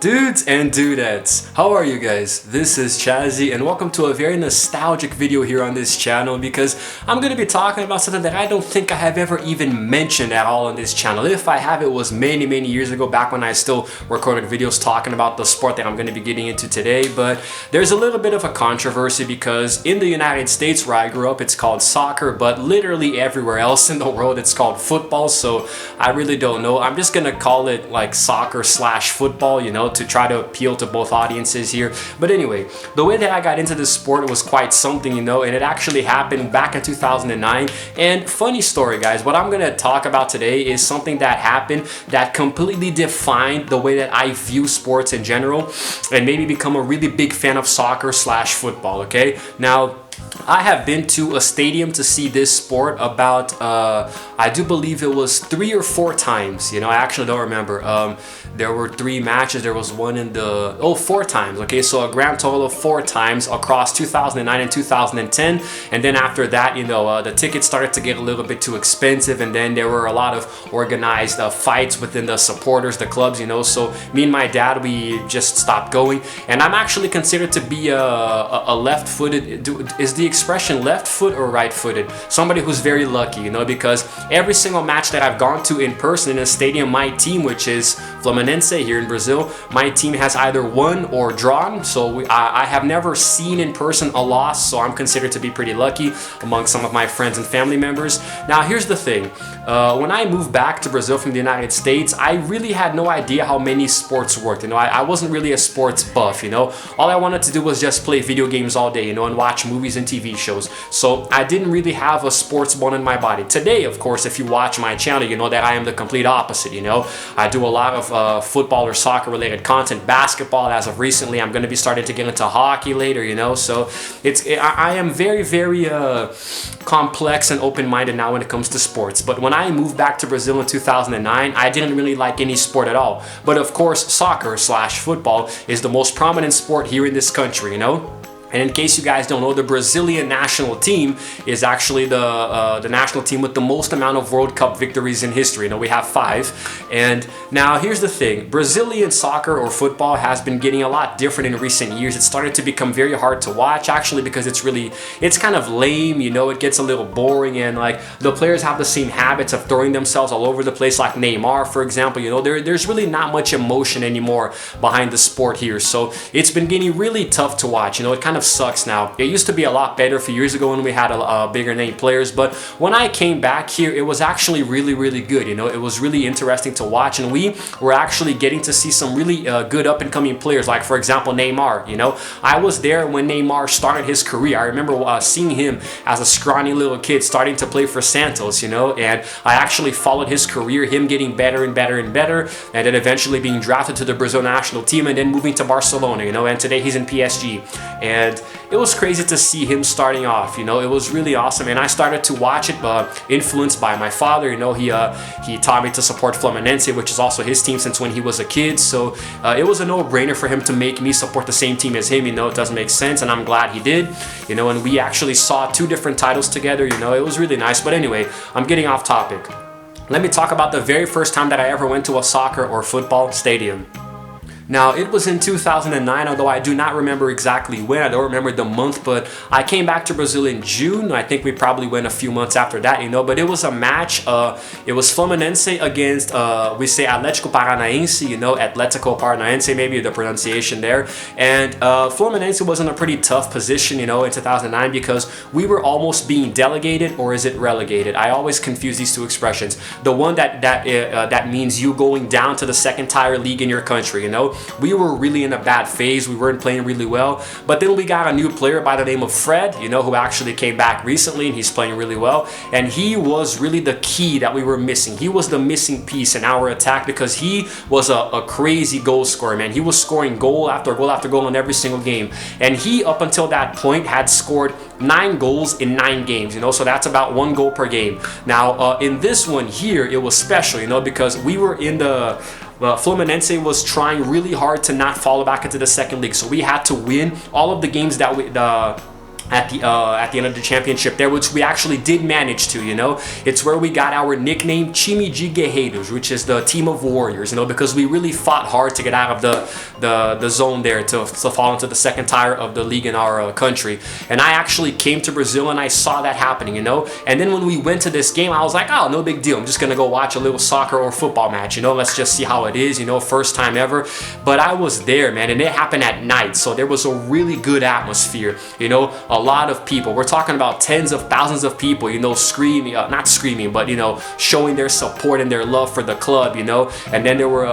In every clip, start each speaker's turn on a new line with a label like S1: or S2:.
S1: Dudes and dudettes, how are you guys? This is Chazzy and welcome to a very nostalgic video here on this channel because I'm going to be talking about something that I don't think I have ever even mentioned at all on this channel. If I have, it was many years ago, back when I still recorded videos talking about the sport that I'm going to be getting into today. But there's a little bit of a controversy because in the United States where I grew up it's called soccer, but literally everywhere else in the world it's called football, so I really don't know. I'm just going to call it like soccer slash football, you know, to try to appeal to both audiences here. But anyway, the way that I got into this sport was quite something, you know, and it actually happened back in 2009. And funny story, guys, what I'm going to talk about today is something that happened that completely defined the way that I view sports in general and made me become a really big fan of soccer slash football, okay? Now, I have been to a stadium to see this sport about, I do believe it was 3 or 4 times, you know, I actually don't remember. There were 3 matches, there was one in the, 4 times, okay, so a grand total of 4 times across 2009 and 2010, and then after that, you know, the tickets started to get a little bit too expensive, and then there were a lot of organized fights within the supporters, the clubs, you know, so me and my dad, we just stopped going, and I'm actually considered to be a left-footed, is the expression left foot or right footed? Somebody who's very lucky, you know, because every single match that I've gone to in person in a stadium, my team, which is Fluminense here in Brazil, my team has either won or drawn, so I have never seen in person a loss, so I'm considered to be pretty lucky among some of my friends and family members. Now here's the thing, when I moved back to Brazil from the United States, I really had no idea how many sports worked, you know, I wasn't really a sports buff, you know, all I wanted to do was just play video games all day, you know, and watch movies and TV shows, so I didn't really have a sports bone in my body. Today, of course, if you watch my channel, you know that I am the complete opposite, you know, I do a lot of football or soccer related content, basketball as of recently. I'm going to be starting to get into hockey later, you know, so I am very complex and open-minded now when it comes to sports. But when I moved back to Brazil in 2009, I didn't really like any sport at all, but of course soccer slash football is the most prominent sport here in this country, you know. And in case you guys don't know, the Brazilian national team is actually the national team with the most amount of World Cup victories in history. You know, we have 5. And now here's the thing, Brazilian soccer or football has been getting a lot different in recent years. It started to become very hard to watch actually because it's kind of lame, you know, it gets a little boring, and like the players have the same habits of throwing themselves all over the place, like Neymar, for example, you know, there's really not much emotion anymore behind the sport here. So it's been getting really tough to watch, you know, it kind of sucks now. It used to be a lot better a few years ago when we had a bigger name players, but when I came back here, it was actually really good, you know, it was really interesting to watch, and we were actually getting to see some really good up-and-coming players, like for example Neymar, you know. I was there when Neymar started his career. I remember seeing him as a scrawny little kid starting to play for Santos, you know, and I actually followed his career, him getting better and better, and then eventually being drafted to the Brazil national team and then moving to Barcelona, you know, and today he's in PSG. And it was crazy to see him starting off, you know, it was really awesome, and I started to watch it influenced by my father, you know, he taught me to support Fluminense, which is also his team since when he was a kid, so it was a no-brainer for him to make me support the same team as him, you know, it doesn't make sense, and I'm glad he did, you know, and we actually saw 2 different titles together, you know, it was really nice. But anyway, I'm getting off topic. Let me talk about the very first time that I ever went to a soccer or football stadium. Now, it was in 2009, although I do not remember exactly when, I don't remember the month, but I came back to Brazil in June. I think we probably went a few months after that, you know, but it was a match, it was Fluminense against, we say Altético-PR, you know, Atlético-Paranaense, maybe the pronunciation there, and Fluminense was in a pretty tough position, you know, in 2009 because we were almost being delegated, or is it relegated? I always confuse these 2 expressions. The one that means you going down to the 2nd tier league in your country, you know. We were really in a bad phase, we weren't playing really well, but then we got a new player by the name of Fred, you know, who actually came back recently, and he's playing really well, and he was really the key that we were missing. He was the missing piece in our attack because he was a crazy goal scorer, man. He was scoring goal after goal after goal in every single game, and he, up until that point, had scored 9 goals in 9 games, you know, so that's about 1 goal per game. Now, in this one here, it was special, you know, because we were in the Fluminense was trying really hard to not fall back into the 2nd league, so we had to win all of the games that at the end of the championship there, which we actually did manage to, you know. It's where we got our nickname Time de Guerreiros, which is the team of warriors, you know, because we really fought hard to get out of the zone there to fall into the second tier of the league in our country. And I actually came to Brazil and I saw that happening, you know. And then when we went to this game, I was like, oh, no big deal, I'm just gonna go watch a little soccer or football match, you know, let's just see how it is, you know, first time ever. But I was there, man, and it happened at night, so there was a really good atmosphere, you know. A lot of people, we're talking about tens of thousands of people, you know, screaming, not screaming, but, you know, showing their support and their love for the club, you know. And then there were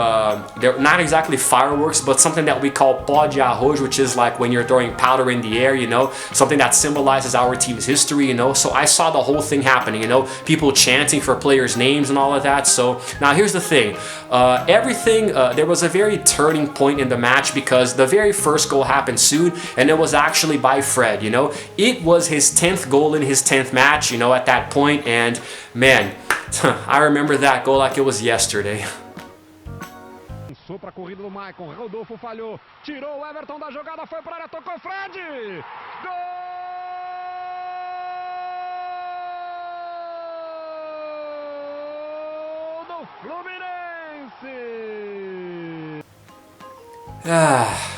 S1: not exactly fireworks, but something that we call pó de arroz, which is like when you're throwing powder in the air, you know, something that symbolizes our team's history, you know. So I saw the whole thing happening, you know, people chanting for players' names and all of that. So now here's the thing, there was a very turning point in the match because the very first goal happened soon, and it was actually by Fred, you know. It was his 10th goal in his 10th match, you know, at that point, and man, I remember that goal like it was yesterday.
S2: Para a corrida do Maicon, Rodolfo falhou, tirou o Everton da jogada, foi para a área, tocou Fred! Gol do Fluminense!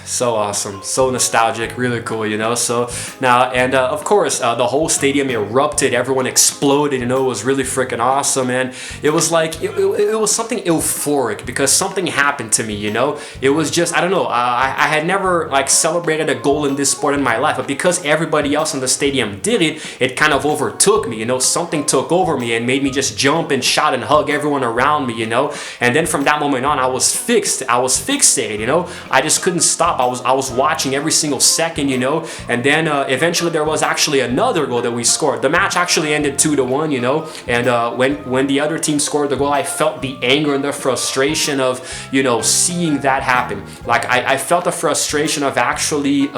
S1: So awesome, so nostalgic, really cool, you know. So now, and of course, the whole stadium erupted, everyone exploded, you know. It was really freaking awesome, and it was like, it was something euphoric because something happened to me, you know. It was just, I don't know, I had never like celebrated a goal in this sport in my life, but because everybody else in the stadium did it, it kind of overtook me, you know. Something took over me and made me just jump and shout and hug everyone around me, you know. And then from that moment on, I was fixated, you know. I just couldn't stop. I was watching every single second, you know. And then eventually there was actually another goal that we scored. The match actually ended 2-1, you know. And when the other team scored the goal, I felt the anger and the frustration of, you know, seeing that happen. Like I felt the frustration of actually,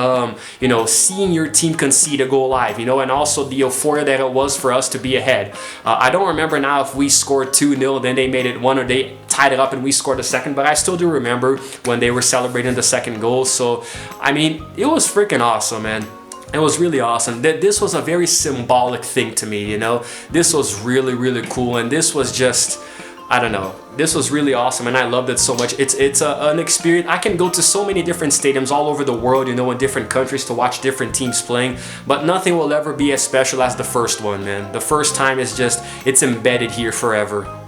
S1: you know, seeing your team concede a goal live, you know, and also the euphoria that it was for us to be ahead. I don't remember now if we scored 2-0, then they made it 1, or they tied it up and we scored a second, but I still do remember when they were celebrating the second goal. So I mean, it was freaking awesome, man. It was really awesome. This was a very symbolic thing to me, you know. This was really, really cool, and this was just, I don't know, this was really awesome, and I loved it so much. It's an experience. I can go to so many different stadiums all over the world, you know, in different countries to watch different teams playing, but nothing will ever be as special as the first one, man. The first time is just, it's embedded here forever.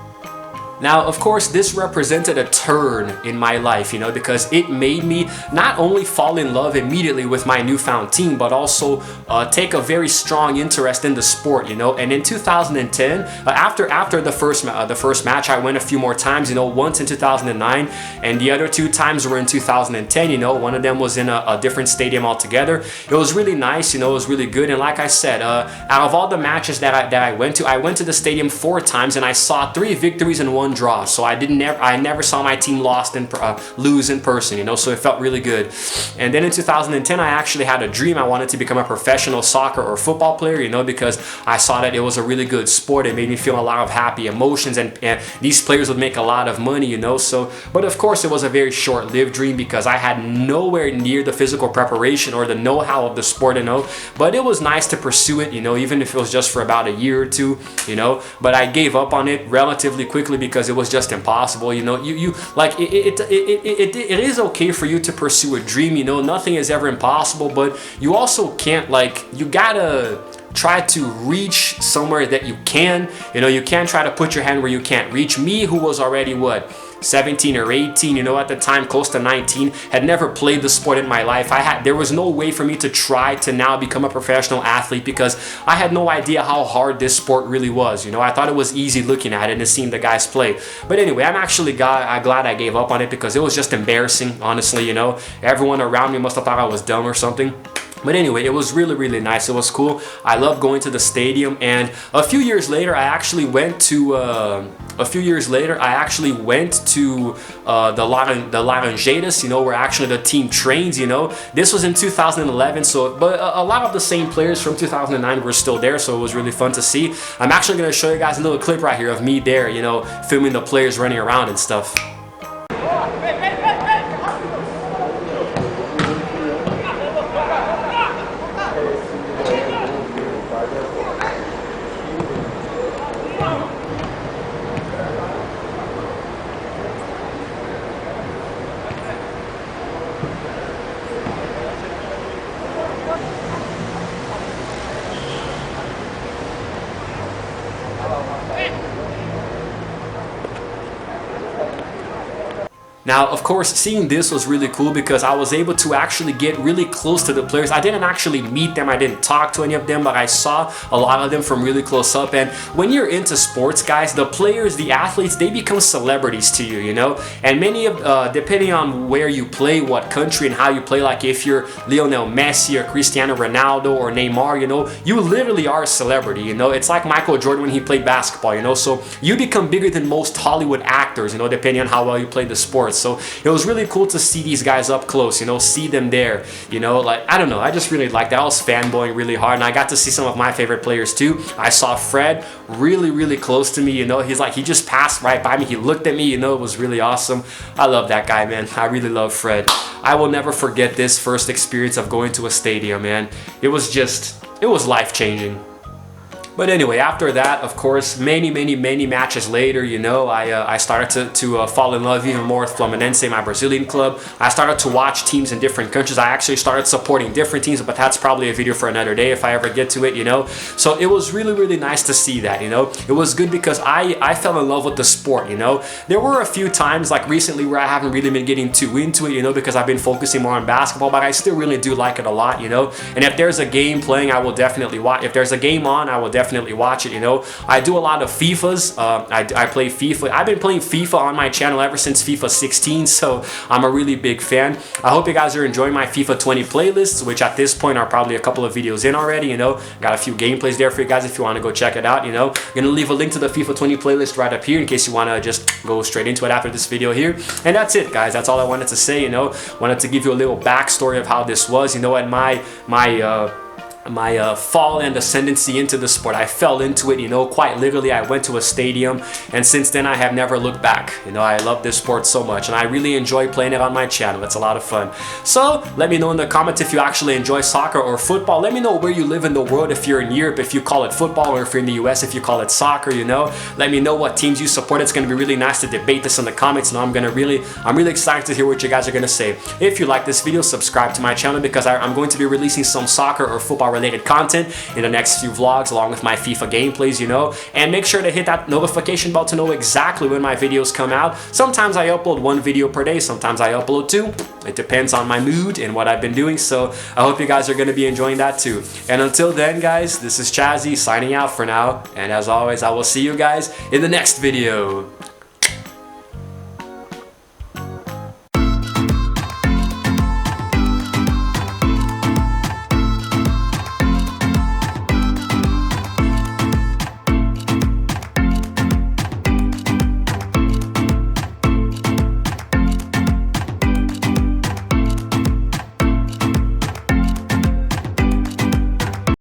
S1: Now, of course, this represented a turn in my life, you know, because it made me not only fall in love immediately with my newfound team, but also take a very strong interest in the sport, you know. And in 2010, after the first match, I went a few more times, you know, once in 2009, and the other 2 times were in 2010, you know. One of them was in a different stadium altogether. It was really nice, you know, it was really good. And like I said, out of all the matches that I went to the stadium 4 times, and I saw 3 victories and 1 draw. So I never saw my team lose in person, you know, so it felt really good. And then in 2010, I actually had a dream. I wanted to become a professional soccer or football player, you know, because I saw that it was a really good sport. It made me feel a lot of happy emotions, and these players would make a lot of money, you know. So, but of course it was a very short-lived dream because I had nowhere near the physical preparation or the know-how of the sport, you know. But it was nice to pursue it, you know, even if it was just for about a year or 2, you know. But I gave up on it relatively quickly because it was just impossible, you know. You like it is okay for you to pursue a dream, you know. Nothing is ever impossible, but you also can't, like, you gotta try to reach somewhere that you can, you know. You can't try to put your hand where you can't reach. Me, who was already what, 17 or 18, you know, at the time, close to 19, had never played the sport in my life. There was no way for me to try to now become a professional athlete because I had no idea how hard this sport really was, you know. I thought it was easy looking at it and seeing the guys play. But anyway, I'm actually glad I gave up on it because it was just embarrassing, honestly, you know. Everyone around me must have thought I was dumb or something. But anyway, it was really, really nice. It was cool. I loved going to the stadium, and a few years later, I actually went to the Laranjeiras, you know, where actually the team trains, you know. This was in 2011, so, but a lot of the same players from 2009 were still there, so it was really fun to see. I'm actually going to show you guys a little clip right here of me there, you know, filming the players running around and stuff. Now, of course, seeing this was really cool because I was able to actually get really close to the players. I didn't actually meet them, I didn't talk to any of them, but I saw a lot of them from really close up. And when you're into sports, guys, the players, the athletes, they become celebrities to you, you know? And many of, depending on where you play, what country and how you play, like if you're Lionel Messi or Cristiano Ronaldo or Neymar, you know, you literally are a celebrity, you know? It's like Michael Jordan when he played basketball, you know? So you become bigger than most Hollywood actors, you know, depending on how well you play the sport. So it was really cool to see these guys up close, you know, see them there, you know, like, I don't know, I just really liked that. I was fanboying really hard, and I got to see some of my favorite players too. I saw Fred really close to me, you know, he just passed right by me, he looked at me, you know, it was really awesome. I love that guy, man. I really love Fred. I will never forget this first experience of going to a stadium, man. It was life-changing. But anyway, after that, of course, many matches later, you know, I started to fall in love even more with Fluminense, my Brazilian club. I started to watch teams in different countries. I actually started supporting different teams, but that's probably a video for another day if I ever get to it, you know. So it was really nice to see that, you know. It was good because I fell in love with the sport, you know. There were a few times, like recently, where I haven't really been getting too into it, you know, because I've been focusing more on basketball, but I still really do like it a lot, you know. And if there's a game playing, I will definitely watch. If there's a game on, I will definitely watch it, you know. I do a lot of FIFAs. I play FIFA. I've been playing FIFA on my channel ever since FIFA 16, so I'm a really big fan. I hope you guys are enjoying my FIFA 20 playlists, which at this point are probably a couple of videos in already, you know. Got a few gameplays there for you guys if you want to go check it out, you know. I'm gonna leave a link to the FIFA 20 playlist right up here in case you want to just go straight into it after this video here. And that's it, guys. That's all I wanted to say, you know. Wanted to give you a little backstory of how this was, you know, and my fall and ascendancy into the sport. I fell into it, you know, quite literally. I went to a stadium, and since then I have never looked back. You know, I love this sport so much, and I really enjoy playing it on my channel. It's a lot of fun. So let me know in the comments if you actually enjoy soccer or football. Let me know where you live in the world. If you're in Europe, if you call it football, or if you're in the US, if you call it soccer, you know. Let me know what teams you support. It's going to be really nice to debate this in the comments, and I'm really excited to hear what you guys are going to say. If you like this video, subscribe to my channel because I'm going to be releasing some soccer or football related content in the next few vlogs along with my FIFA gameplays, you know. And make sure to hit that notification bell to know exactly when my videos come out. Sometimes I upload one video per day, sometimes I upload two. It depends on my mood and what I've been doing, so I hope you guys are going to be enjoying that too. And until then, guys, this is Chazzy signing out for now, and as always, I will see you guys in the next video.